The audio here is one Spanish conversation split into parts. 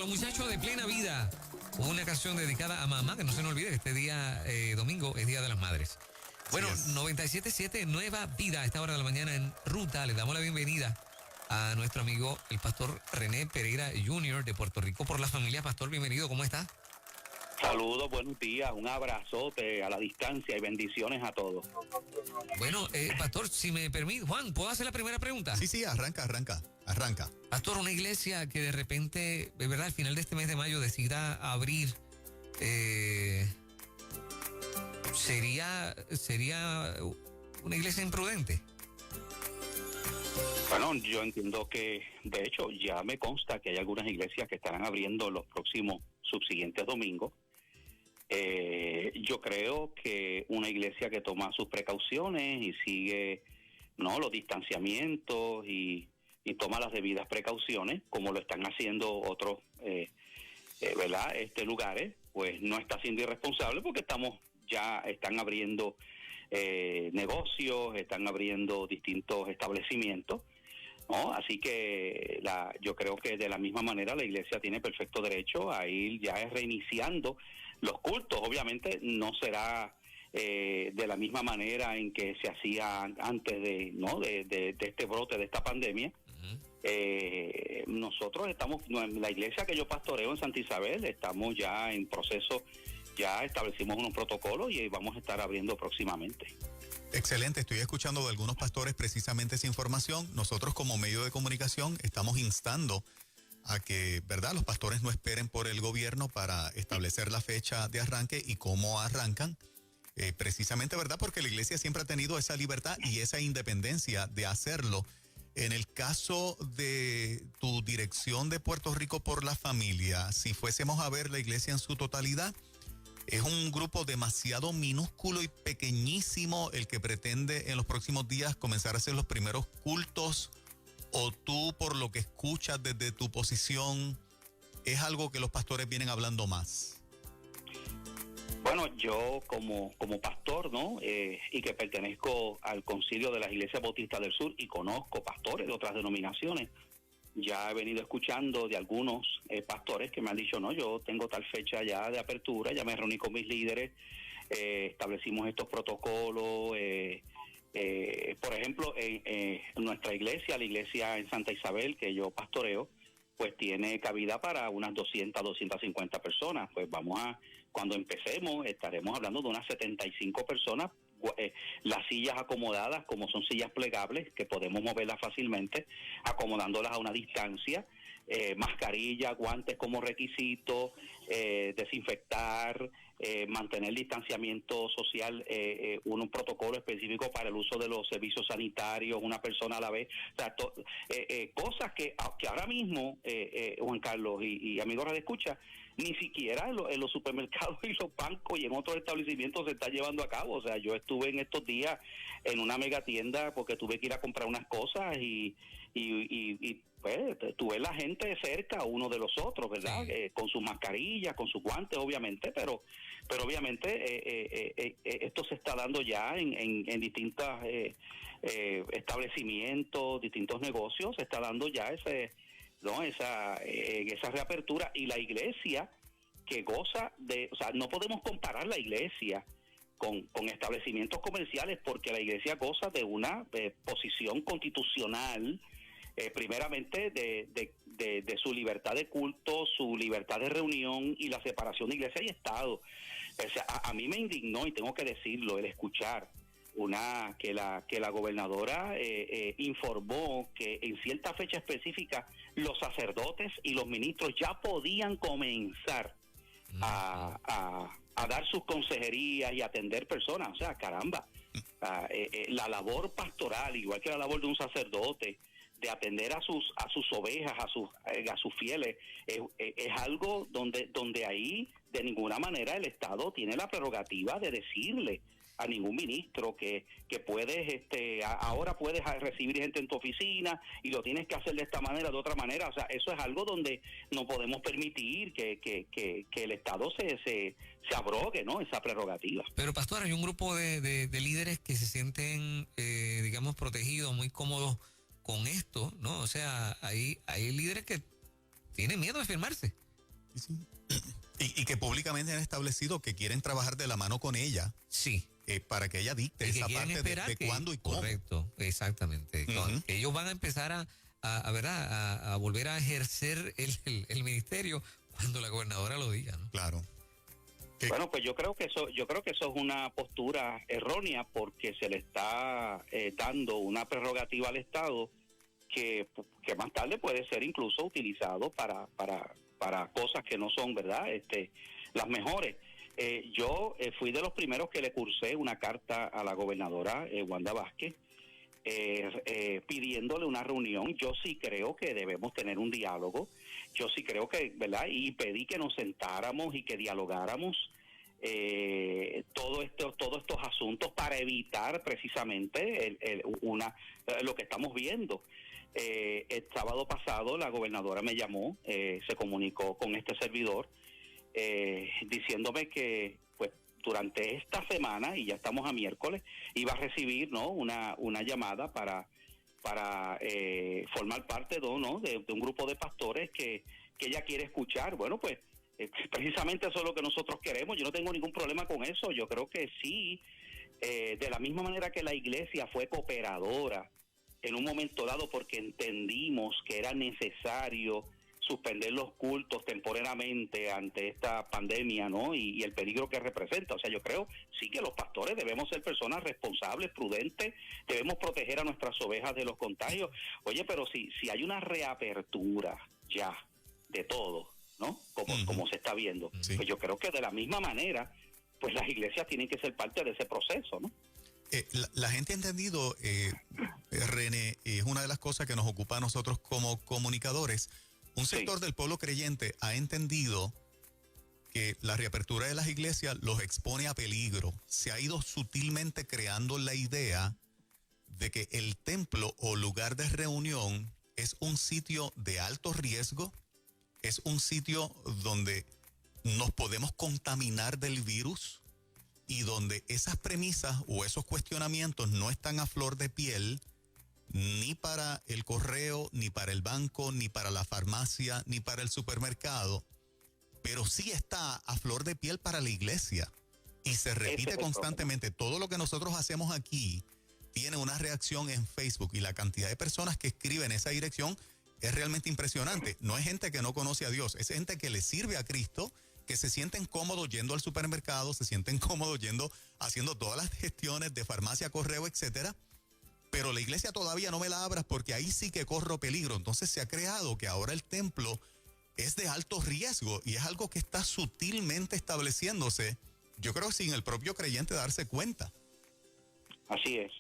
los muchachos de Plena Vida. Una canción dedicada a mamá, que no se nos olvide que este día domingo es Día de las Madres. Bueno, 97.7 Nueva Vida a esta hora de la mañana en ruta. Le damos la bienvenida a nuestro amigo el pastor René Pereira Jr. de Puerto Rico por la Familia. Pastor, bienvenido, ¿cómo está? Saludos, buenos días, un abrazote a la distancia y bendiciones a todos. Bueno, pastor, si me permite, Juan, ¿puedo hacer la primera pregunta? Sí, arranca. Pastor, una iglesia que de repente, de verdad, al final de este mes de mayo decida abrir, ¿sería una iglesia imprudente? Bueno, yo entiendo que, de hecho, ya me consta que hay algunas iglesias que estarán abriendo los próximos subsiguientes domingos. Yo creo que una iglesia que toma sus precauciones y sigue los distanciamientos y toma las debidas precauciones, como lo están haciendo otros ¿verdad? Lugares, pues no está siendo irresponsable porque están abriendo negocios, están abriendo distintos establecimientos, ¿no? Así que yo creo que de la misma manera la iglesia tiene perfecto derecho a ir ya reiniciando los cultos. Obviamente no será de la misma manera en que se hacía antes de este brote, de esta pandemia. Nosotros la iglesia que yo pastoreo en Santa Isabel, estamos ya en proceso, ya establecimos unos protocolos y vamos a estar abriendo próximamente. Excelente, estoy escuchando de algunos pastores precisamente esa información. Nosotros como medio de comunicación estamos instando a que, ¿verdad?, los pastores no esperen por el gobierno para establecer la fecha de arranque y cómo arrancan. Precisamente, ¿verdad?, porque la iglesia siempre ha tenido esa libertad y esa independencia de hacerlo. En el caso de tu dirección de Puerto Rico por la Familia, si fuésemos a ver la iglesia en su totalidad, es un grupo demasiado minúsculo y pequeñísimo el que pretende en los próximos días comenzar a hacer los primeros cultos, o tú, por lo que escuchas desde tu posición, es algo que los pastores vienen hablando más. Bueno, yo como pastor, y que pertenezco al Concilio de las Iglesias Bautistas del Sur y conozco pastores de otras denominaciones, ya he venido escuchando de algunos pastores que me han dicho, yo tengo tal fecha ya de apertura, ya me reuní con mis líderes, establecimos estos protocolos. Por ejemplo, en nuestra iglesia, la iglesia en Santa Isabel, que yo pastoreo, pues tiene cabida para unas 250 personas. Pues cuando empecemos, estaremos hablando de unas 75 personas. Las sillas acomodadas, como son sillas plegables, que podemos moverlas fácilmente, acomodándolas a una distancia, mascarilla, guantes como requisito, desinfectar, mantener el distanciamiento social, un protocolo específico para el uso de los servicios sanitarios, una persona a la vez. O sea, cosas que ahora mismo, Juan Carlos y amigos de escucha, ni siquiera en los supermercados y los bancos y en otros establecimientos se está llevando a cabo. O sea, yo estuve en estos días en una mega tienda porque tuve que ir a comprar unas cosas y pues tuve la gente cerca uno de los otros, ¿verdad? Sí. Con sus mascarillas, con sus guantes, obviamente, pero obviamente esto se está dando ya en distintos establecimientos, distintos negocios, se está dando ya esa reapertura, y la iglesia que goza o sea, no podemos comparar la iglesia con establecimientos comerciales, porque la iglesia goza de una posición constitucional, primeramente de su libertad de culto, su libertad de reunión y la separación de iglesia y Estado. O sea, a mí me indignó, y tengo que decirlo, el escuchar que la gobernadora informó que en cierta fecha específica los sacerdotes y los ministros ya podían comenzar a dar sus consejerías y atender personas. O sea, caramba, la labor pastoral, igual que la labor de un sacerdote, de atender a sus ovejas, a sus fieles, es algo donde ahí de ninguna manera el Estado tiene la prerrogativa de decirle a ningún ministro que puedes, ahora puedes recibir gente en tu oficina y lo tienes que hacer de esta manera, de otra manera. O sea, eso es algo donde no podemos permitir que el Estado se abrogue, ¿no?, esa prerrogativa. Pero, pastor, hay un grupo de líderes que se sienten, digamos, protegidos, muy cómodos con esto, ¿no? O sea, hay líderes que tienen miedo de enfermarse. Sí. Y que públicamente han establecido que quieren trabajar de la mano con ella. Sí. Para que ella dicte esa parte de cuándo y cómo. Correcto, exactamente. Ellos van a empezar a volver a ejercer el ministerio cuando la gobernadora lo diga, ¿no? Claro. Bueno, pues yo creo que eso es una postura errónea, porque se le está dando una prerrogativa al Estado que más tarde puede ser incluso utilizado para cosas que no son, ¿verdad?, las mejores. Yo fui de los primeros que le cursé una carta a la gobernadora Wanda Vázquez pidiéndole una reunión. Yo sí creo que debemos tener un diálogo. Yo sí creo que, ¿verdad?, y pedí que nos sentáramos y que dialogáramos todos estos asuntos para evitar precisamente lo que estamos viendo. El sábado pasado la gobernadora me llamó, se comunicó con este servidor, diciéndome que pues durante esta semana, y ya estamos a miércoles, iba a recibir, ¿no?, una llamada para formar parte de un grupo de pastores que ella quiere escuchar. Bueno, pues precisamente eso es lo que nosotros queremos. Yo no tengo ningún problema con eso. Yo creo que sí, de la misma manera que la iglesia fue cooperadora en un momento dado porque entendimos que era necesario suspender los cultos temporalmente ante esta pandemia, ¿no?, y el peligro que representa. O sea, yo creo sí que los pastores debemos ser personas responsables, prudentes, debemos proteger a nuestras ovejas de los contagios. Oye, pero si hay una reapertura ya de todo, ¿no?, como se está viendo, sí, pues yo creo que de la misma manera, pues las iglesias tienen que ser parte de ese proceso, ¿no? La gente ha entendido, René, es una de las cosas que nos ocupa a nosotros como comunicadores. Un sector del pueblo creyente ha entendido que la reapertura de las iglesias los expone a peligro. Se ha ido sutilmente creando la idea de que el templo o lugar de reunión es un sitio de alto riesgo, es un sitio donde nos podemos contaminar del virus y donde esas premisas o esos cuestionamientos no están a flor de piel ni para el correo, ni para el banco, ni para la farmacia, ni para el supermercado, pero sí está a flor de piel para la iglesia. Y se repite constantemente. Todo lo que nosotros hacemos aquí tiene una reacción en Facebook, y la cantidad de personas que escriben esa dirección es realmente impresionante. No es gente que no conoce a Dios, es gente que le sirve a Cristo, que se sienten cómodos yendo al supermercado, se sienten cómodos haciendo todas las gestiones de farmacia, correo, etcétera. Pero la iglesia todavía no me la abras porque ahí sí que corro peligro. Entonces se ha creado que ahora el templo es de alto riesgo y es algo que está sutilmente estableciéndose, yo creo, sin el propio creyente darse cuenta. Así es.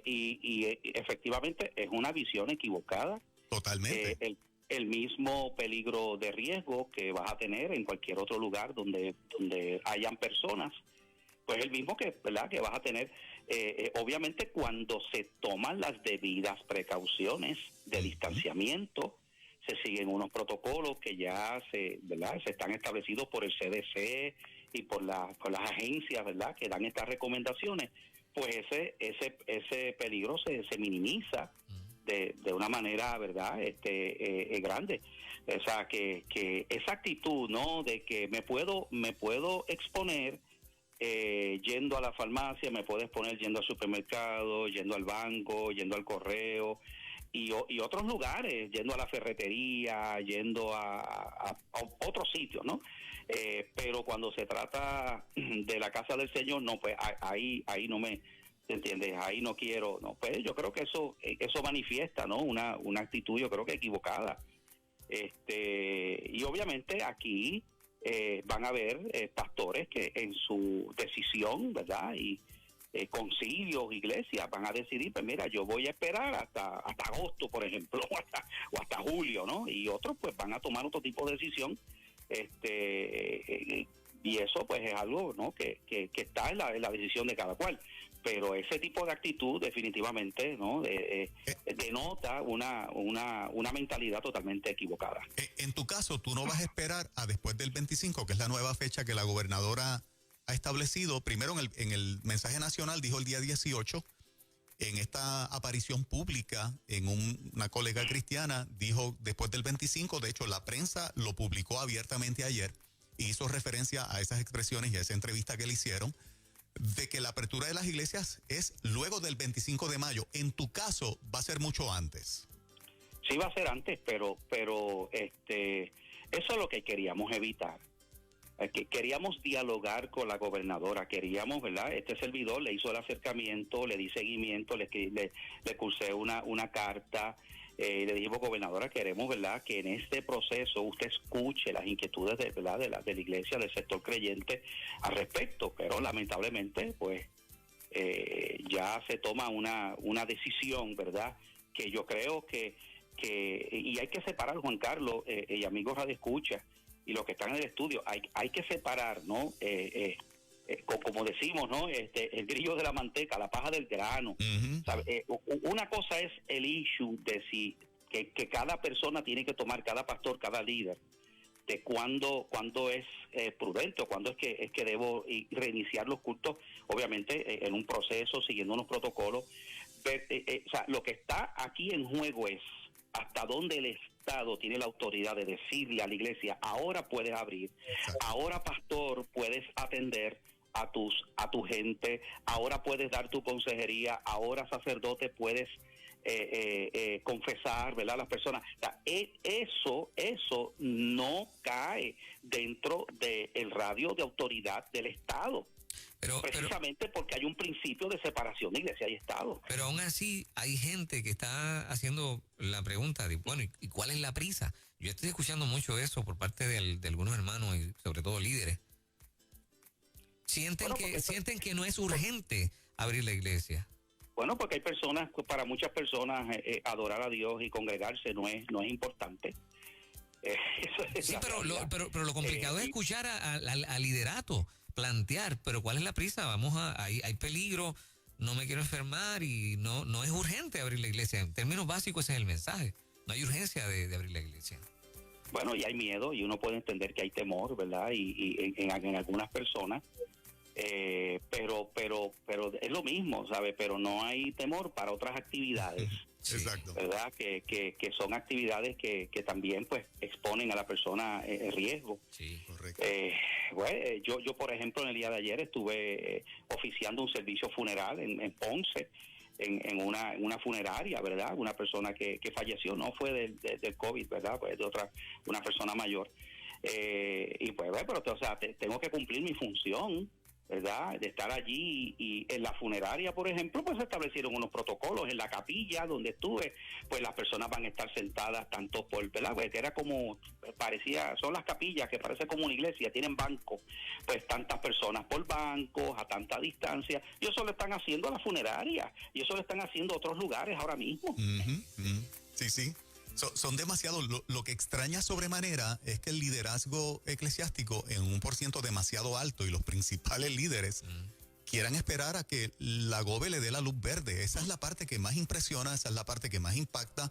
Y efectivamente es una visión equivocada. Totalmente. El mismo peligro de riesgo que vas a tener en cualquier otro lugar donde hayan personas, pues el mismo que, ¿verdad?, que vas a tener, obviamente cuando se toman las debidas precauciones de distanciamiento, se siguen unos protocolos que ya se están establecidos por el CDC y por las agencias, ¿verdad?, que dan estas recomendaciones, pues ese peligro se minimiza de una manera, ¿verdad?, grande. O sea, que esa actitud, ¿no?, de que me puedo exponer yendo a la farmacia, me puedo exponer yendo al supermercado, yendo al banco, yendo al correo y otros lugares, yendo a la ferretería, yendo a otros sitios, ¿no? Pero cuando se trata de la casa del Señor, no, pues ahí no me... ¿Entiendes? Ahí no quiero, no, pues yo creo que eso manifiesta, ¿no?, una actitud, yo creo que equivocada. Y obviamente aquí van a haber pastores que en su decisión, ¿verdad?, y concilios, iglesias, van a decidir, pues mira, yo voy a esperar hasta agosto, por ejemplo, o hasta julio, ¿no? Y otros pues van a tomar otro tipo de decisión, y eso pues es algo, ¿no?, que está en la decisión de cada cual. Pero ese tipo de actitud definitivamente, ¿no?, denota una mentalidad totalmente equivocada. En tu caso, tú no vas a esperar a después del 25, que es la nueva fecha que la gobernadora ha establecido. Primero en el mensaje nacional dijo el día 18, en esta aparición pública en una colega cristiana, dijo después del 25, de hecho la prensa lo publicó abiertamente ayer, e hizo referencia a esas expresiones y a esa entrevista que le hicieron, de que la apertura de las iglesias es luego del 25 de mayo. En tu caso, va a ser mucho antes. Sí va a ser antes, pero eso es lo que queríamos evitar. Que queríamos dialogar con la gobernadora, queríamos, ¿verdad? Este servidor le hizo el acercamiento, le di seguimiento, le cursé una carta, le dijimos, gobernadora, queremos, ¿verdad?, que en este proceso usted escuche las inquietudes de la iglesia, del sector creyente al respecto, pero lamentablemente, pues, ya se toma una decisión, ¿verdad?, que yo creo que y hay que separar, Juan Carlos, y amigos Radio Escucha, y los que están en el estudio, hay que separar, ¿no? Como decimos, ¿no? El grillo de la manteca, la paja del grano. Uh-huh. Una cosa es el issue de si que cada persona tiene que tomar, cada pastor, cada líder, de cuándo es prudente o cuándo es que debo reiniciar los cultos, obviamente en un proceso, siguiendo unos protocolos. O sea, lo que está aquí en juego es hasta dónde el Estado tiene la autoridad de decirle a la iglesia, ahora puedes abrir, ahora pastor puedes atender a tu gente, ahora puedes dar tu consejería, ahora sacerdote puedes confesar, ¿verdad?, las personas. O sea, eso no cae dentro del radio de autoridad del Estado. Precisamente porque hay un principio de separación de iglesia y Estado. Pero aún así hay gente que está haciendo la pregunta de, bueno, ¿y cuál es la prisa? Yo estoy escuchando mucho eso por parte de algunos hermanos y sobre todo líderes. Sienten que no es urgente abrir la iglesia. Bueno, porque hay personas, para muchas personas, adorar a Dios y congregarse no es importante. Sí, pero lo complicado es escuchar al liderato plantear, pero ¿cuál es la prisa? Hay peligro, no me quiero enfermar y no es urgente abrir la iglesia. En términos básicos ese es el mensaje. No hay urgencia de abrir la iglesia. Bueno, y hay miedo y uno puede entender que hay temor, ¿verdad? Y en algunas personas, pero es lo mismo, ¿sabe? Pero no hay temor para otras actividades. Sí. Exacto. ¿Verdad? Que son actividades que también pues exponen a la persona en riesgo. Sí, correcto. Bueno, yo por ejemplo en el día de ayer estuve oficiando un servicio funeral en Ponce, en una funeraria, ¿verdad? Una persona que falleció, no fue del COVID, ¿verdad? Pues de una persona mayor. Y pues, pero o sea, tengo que cumplir mi función, ¿verdad?, de estar allí. Y en la funeraria, por ejemplo, pues se establecieron unos protocolos. En la capilla donde estuve, pues las personas van a estar sentadas tanto por, ¿verdad?, pues era como, son las capillas que parece como una iglesia, tienen bancos, pues tantas personas por bancos, a tanta distancia, y eso lo están haciendo a la funeraria, y eso lo están haciendo a otros lugares ahora mismo. Uh-huh, uh-huh. Sí. Son demasiados. Lo que extraña sobremanera es que el liderazgo eclesiástico en un % demasiado alto y los principales líderes quieran esperar a que la gobe le dé la luz verde. Esa es la parte que más impresiona, esa es la parte que más impacta,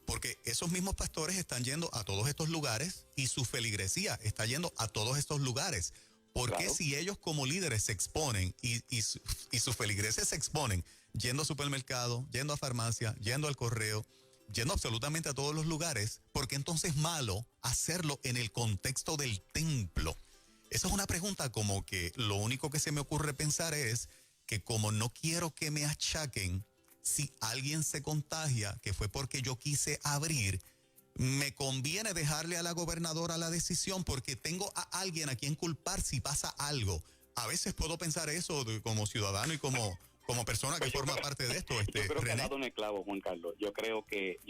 porque esos mismos pastores están yendo a todos estos lugares y su feligresía está yendo a todos estos lugares. ¿Por qué si ellos como líderes se exponen y sus feligreses se exponen yendo al supermercado, yendo a farmacia, yendo al correo, yendo absolutamente a todos los lugares, porque entonces es malo hacerlo en el contexto del templo? Esa es una pregunta como que lo único que se me ocurre pensar es que como no quiero que me achaquen si alguien se contagia, que fue porque yo quise abrir, me conviene dejarle a la gobernadora la decisión porque tengo a alguien a quien culpar si pasa algo. A veces puedo pensar eso como ciudadano y como persona que forma parte de esto. Yo creo que René. ha dado en el clavo, Juan Carlos. Yo creo que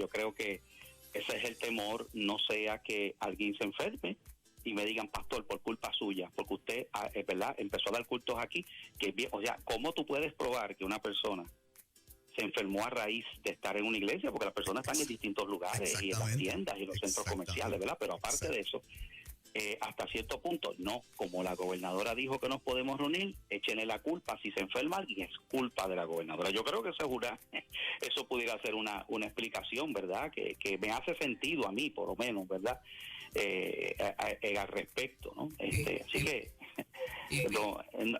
ese es el temor, no sea que alguien se enferme y me digan, pastor, por culpa suya, porque usted, ¿verdad?, empezó a dar cultos aquí. O sea, ¿cómo tú puedes probar que una persona se enfermó a raíz de estar en una iglesia? Porque las personas están en distintos lugares y en las tiendas y los centros comerciales, ¿verdad? Pero aparte de eso, hasta cierto punto, no, como la gobernadora dijo que nos podemos reunir, échenle la culpa. Si se enferma alguien, es culpa de la gobernadora. Yo creo que eso pudiera ser una explicación, ¿verdad?, que me hace sentido a mí, por lo menos, ¿verdad?, al respecto, ¿no? Así que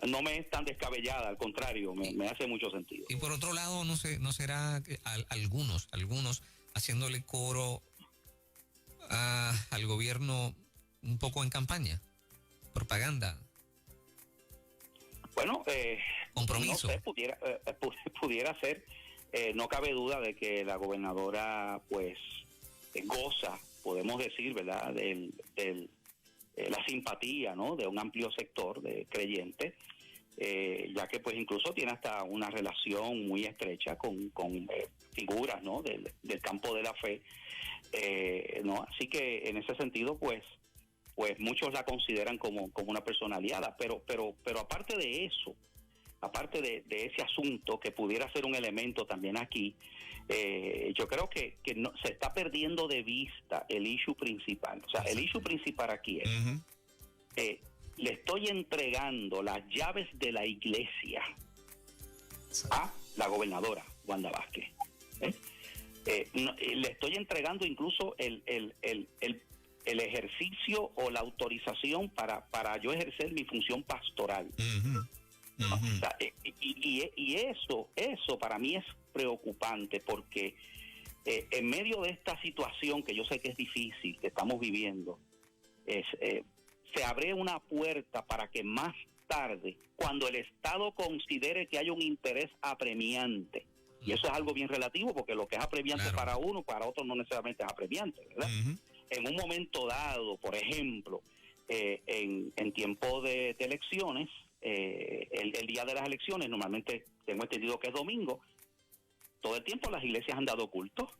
no me es tan descabellada, al contrario, me hace mucho sentido. Y por otro lado, no será que algunos haciéndole coro al gobierno un poco en campaña, propaganda. Bueno, compromiso. No sé, pudiera ser. No cabe duda de que la gobernadora pues goza, podemos decir, ¿verdad?, la simpatía, ¿no?, de un amplio sector de creyentes, ya que pues incluso tiene hasta una relación muy estrecha con figuras, ¿no?, del campo de la fe, ¿no? Así que en ese sentido pues muchos la consideran como una persona aliada, pero aparte de eso, aparte de ese asunto que pudiera ser un elemento también aquí, yo creo que no, se está perdiendo de vista el issue principal. O sea, el issue principal aquí es, le estoy entregando las llaves de la iglesia a la gobernadora Wanda Vázquez. Le estoy entregando incluso el ejercicio o la autorización para yo ejercer mi función pastoral. O sea, y eso para mí es preocupante, porque en medio de esta situación que yo sé que es difícil, que estamos viviendo, se abre una puerta para que más tarde, cuando el Estado considere que hay un interés apremiante, y eso es algo bien relativo, porque lo que es apremiante para uno, para otro no necesariamente es apremiante, ¿verdad? En un momento dado, por ejemplo, en tiempo de elecciones, el día de las elecciones, normalmente tengo entendido que es domingo, todo el tiempo las iglesias han dado culto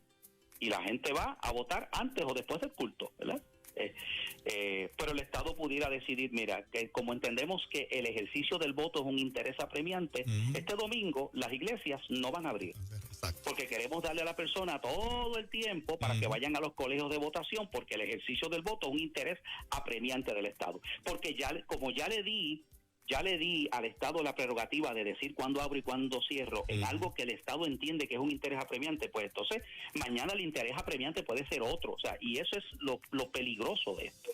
y la gente va a votar antes o después del culto, ¿verdad? Pero el Estado pudiera decidir, mira, que como entendemos que el ejercicio del voto es un interés apremiante, este domingo las iglesias no van a abrir. Exacto. Porque queremos darle a la persona todo el tiempo para que vayan a los colegios de votación, porque el ejercicio del voto es un interés apremiante del Estado. Porque como ya le di al Estado la prerrogativa de decir cuándo abro y cuándo cierro en algo que el Estado entiende que es un interés apremiante, pues entonces mañana el interés apremiante puede ser otro. O sea, y eso es lo peligroso de esto.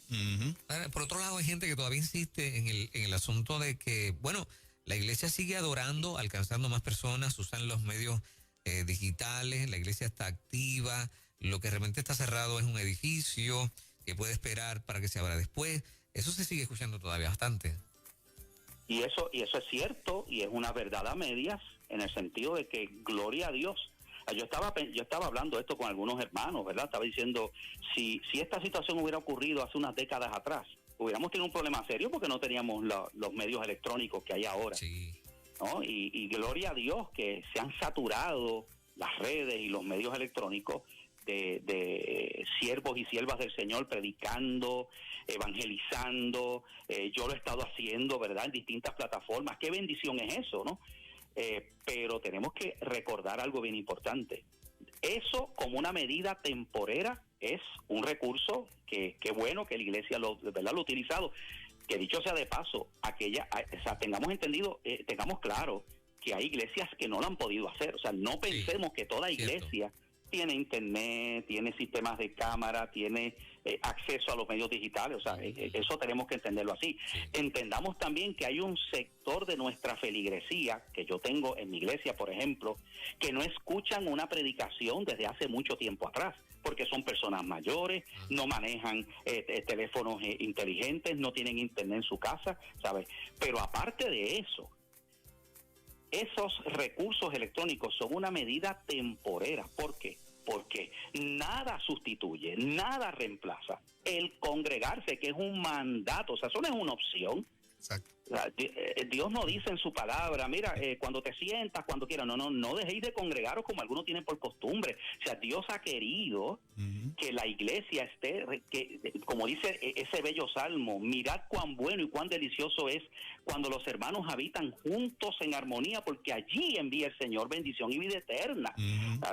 Por otro lado, hay gente que todavía insiste en el asunto de que, bueno, la iglesia sigue adorando, alcanzando más personas, usan los medios digitales, la iglesia está activa, lo que realmente está cerrado es un edificio que puede esperar para que se abra después. Eso se sigue escuchando todavía bastante. Y eso es cierto, y es una verdad a medias, en el sentido de que, gloria a Dios. Yo estaba hablando esto con algunos hermanos, ¿verdad? Estaba diciendo, si esta situación hubiera ocurrido hace unas décadas atrás, hubiéramos tenido un problema serio porque no teníamos los medios electrónicos que hay ahora. Sí. ¿No? Y gloria a Dios que se han saturado las redes y los medios electrónicos de siervos y siervas del Señor predicando, evangelizando. Yo lo he estado haciendo, ¿verdad?, en distintas plataformas. Qué bendición es eso, ¿no? Pero tenemos que recordar algo bien importante. Eso, como una medida temporera, es un recurso que bueno que la iglesia ¿verdad?, lo ha utilizado. Que dicho sea de paso, tengamos claro que hay iglesias que no lo han podido hacer. O sea, no pensemos que toda iglesia tiene internet, tiene sistemas de cámara, tiene acceso a los medios digitales. O sea, eso tenemos que entenderlo así. Sí. Entendamos también que hay un sector de nuestra feligresía, que yo tengo en mi iglesia, por ejemplo, que no escuchan una predicación desde hace mucho tiempo atrás, porque son personas mayores, no manejan teléfonos inteligentes, no tienen internet en su casa, ¿sabes? Pero aparte de eso, esos recursos electrónicos son una medida temporera. ¿Por qué? Porque nada sustituye, nada reemplaza el congregarse, que es un mandato. O sea, eso no es una opción. Exacto. Dios no dice en su palabra, mira, cuando te sientas, cuando quieras, no dejéis de congregaros como algunos tienen por costumbre. O sea, Dios ha querido que la iglesia esté, como dice ese bello salmo, mirad cuán bueno y cuán delicioso es cuando los hermanos habitan juntos en armonía, porque allí envía el Señor bendición y vida eterna.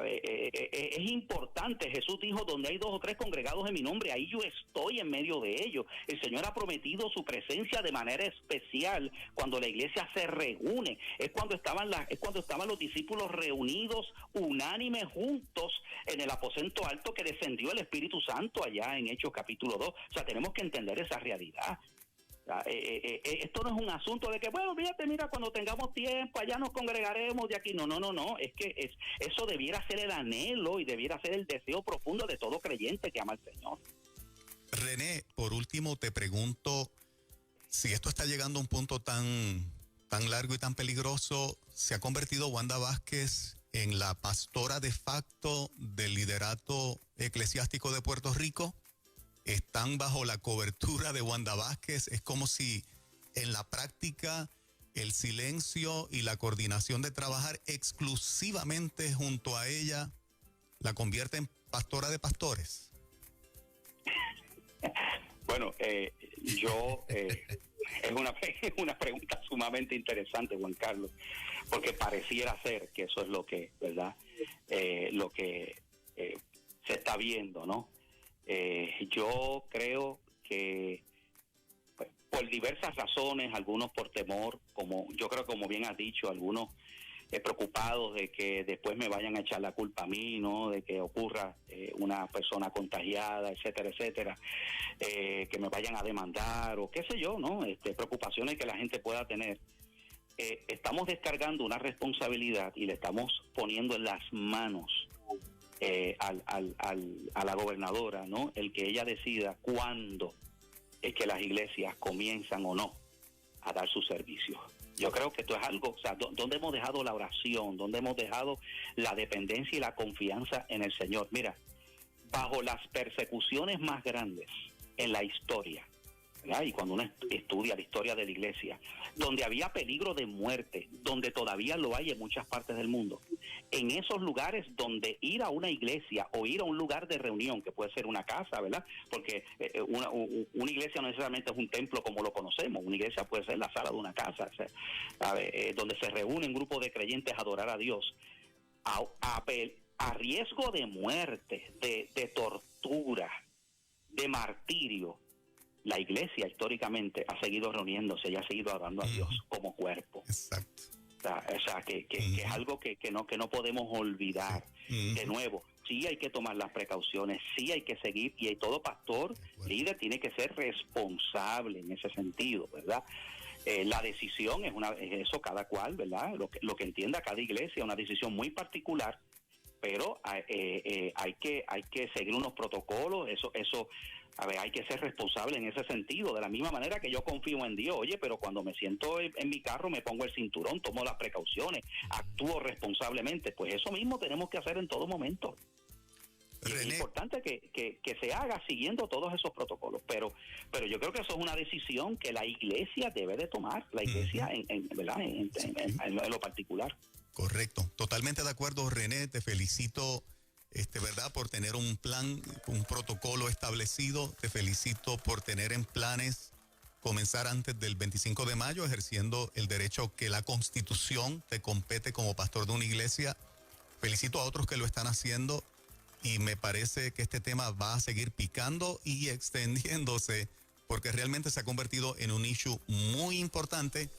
Es importante. Jesús dijo, donde hay 2 o 3 congregados en mi nombre, ahí yo estoy en medio de ellos. El Señor ha prometido su presencia de manera especial cuando la iglesia se reúne. Es cuando estaban los discípulos reunidos, unánimes, juntos en el aposento alto, que descendió el Espíritu Santo allá en Hechos capítulo 2. O sea, tenemos que entender esa realidad. Esto no es un asunto de que, bueno, fíjate, mira, cuando tengamos tiempo, allá nos congregaremos de aquí. No. Es que eso debiera ser el anhelo y debiera ser el deseo profundo de todo creyente que ama al Señor. René, por último te pregunto, si esto está llegando a un punto tan largo y tan peligroso, ¿se ha convertido Wanda Vázquez en la pastora de facto del liderato eclesiástico de Puerto Rico? ¿Están bajo la cobertura de Wanda Vázquez? Es como si en la práctica el silencio y la coordinación de trabajar exclusivamente junto a ella la convierte en pastora de pastores. Bueno, es una pregunta sumamente interesante, Juan Carlos, porque pareciera ser que eso es lo que, ¿verdad? Lo que se está viendo, ¿no? Yo creo que pues, por diversas razones, algunos por temor, yo creo como bien has dicho, algunos preocupados de que después me vayan a echar la culpa a mí, ¿no? De que ocurra una persona contagiada, etcétera, que me vayan a demandar o qué sé yo, ¿no? Preocupaciones que la gente pueda tener. Estamos descargando una responsabilidad y le estamos poniendo en las manos a la gobernadora, ¿no? El que ella decida cuándo es que las iglesias comienzan o no a dar sus servicios. Yo creo que esto es algo, o sea, ¿dónde hemos dejado la oración? ¿Dónde hemos dejado la dependencia y la confianza en el Señor? Mira, bajo las persecuciones más grandes en la historia, ¿verdad? Y cuando uno estudia la historia de la iglesia, donde había peligro de muerte, donde todavía lo hay en muchas partes del mundo, en esos lugares donde ir a una iglesia o ir a un lugar de reunión, que puede ser una casa, ¿verdad? Porque una iglesia no necesariamente es un templo como lo conocemos, una iglesia puede ser la sala de una casa, donde se reúne un grupo de creyentes a adorar a Dios, a riesgo de muerte, de tortura, de martirio. La iglesia históricamente ha seguido reuniéndose y ha seguido adorando a Dios como cuerpo. Exacto. O sea que es algo que no podemos olvidar. De nuevo, sí hay que tomar las precauciones, sí hay que seguir, y todo pastor, líder, tiene que ser responsable en ese sentido, ¿verdad? La decisión es eso cada cual, ¿verdad? Lo que entienda cada iglesia, una decisión muy particular, pero hay que seguir unos protocolos, eso. A ver, hay que ser responsable en ese sentido, de la misma manera que yo confío en Dios. Oye, pero cuando me siento en mi carro me pongo el cinturón, tomo las precauciones, actúo responsablemente. Pues eso mismo tenemos que hacer en todo momento. Es importante que se haga siguiendo todos esos protocolos, pero yo creo que eso es una decisión que la iglesia debe de tomar, la iglesia en lo particular. Correcto, totalmente de acuerdo, René, te felicito. ¿Verdad? Por tener un plan, un protocolo establecido. Te felicito por tener en planes comenzar antes del 25 de mayo, ejerciendo el derecho que la Constitución te compete como pastor de una iglesia. Felicito a otros que lo están haciendo y me parece que este tema va a seguir picando y extendiéndose porque realmente se ha convertido en un issue muy importante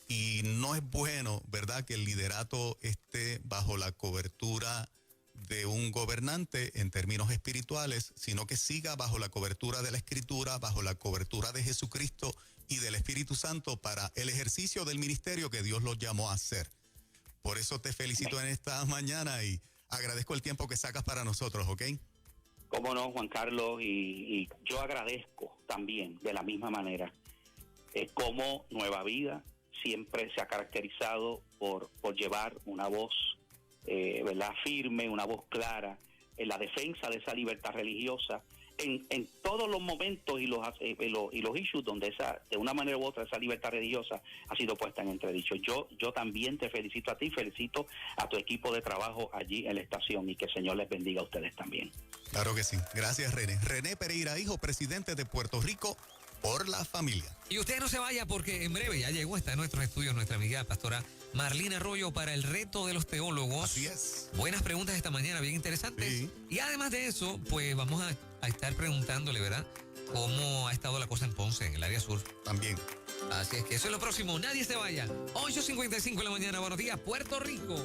y no es bueno, ¿verdad?, que el liderato esté bajo la cobertura de un gobernante en términos espirituales, sino que siga bajo la cobertura de la Escritura, bajo la cobertura de Jesucristo y del Espíritu Santo para el ejercicio del ministerio que Dios los llamó a hacer. Por eso te felicito en esta mañana y agradezco el tiempo que sacas para nosotros, ¿ok? Cómo no, Juan Carlos, y yo agradezco también de la misma manera cómo Nueva Vida siempre se ha caracterizado por llevar una voz ¿verdad?, firme, una voz clara en la defensa de esa libertad religiosa en todos los momentos y los issues donde de una manera u otra esa libertad religiosa ha sido puesta en entredicho. Yo también te felicito a ti, felicito a tu equipo de trabajo allí en la estación y que el Señor les bendiga a ustedes también. Claro que sí. Gracias, René. René Pereira, hijo, presidente de Puerto Rico por la Familia. Y usted no se vaya porque en breve ya llegó, está en nuestros estudios nuestra amiga pastora Marlene Arroyo para el reto de los teólogos. Así es. Buenas preguntas esta mañana, bien interesantes. Sí. Y además de eso, pues vamos a estar preguntándole, ¿verdad?, cómo ha estado la cosa en Ponce, en el área sur. También. Así es que eso es lo próximo. Nadie se vaya. 8:55 de la mañana. Buenos días, Puerto Rico.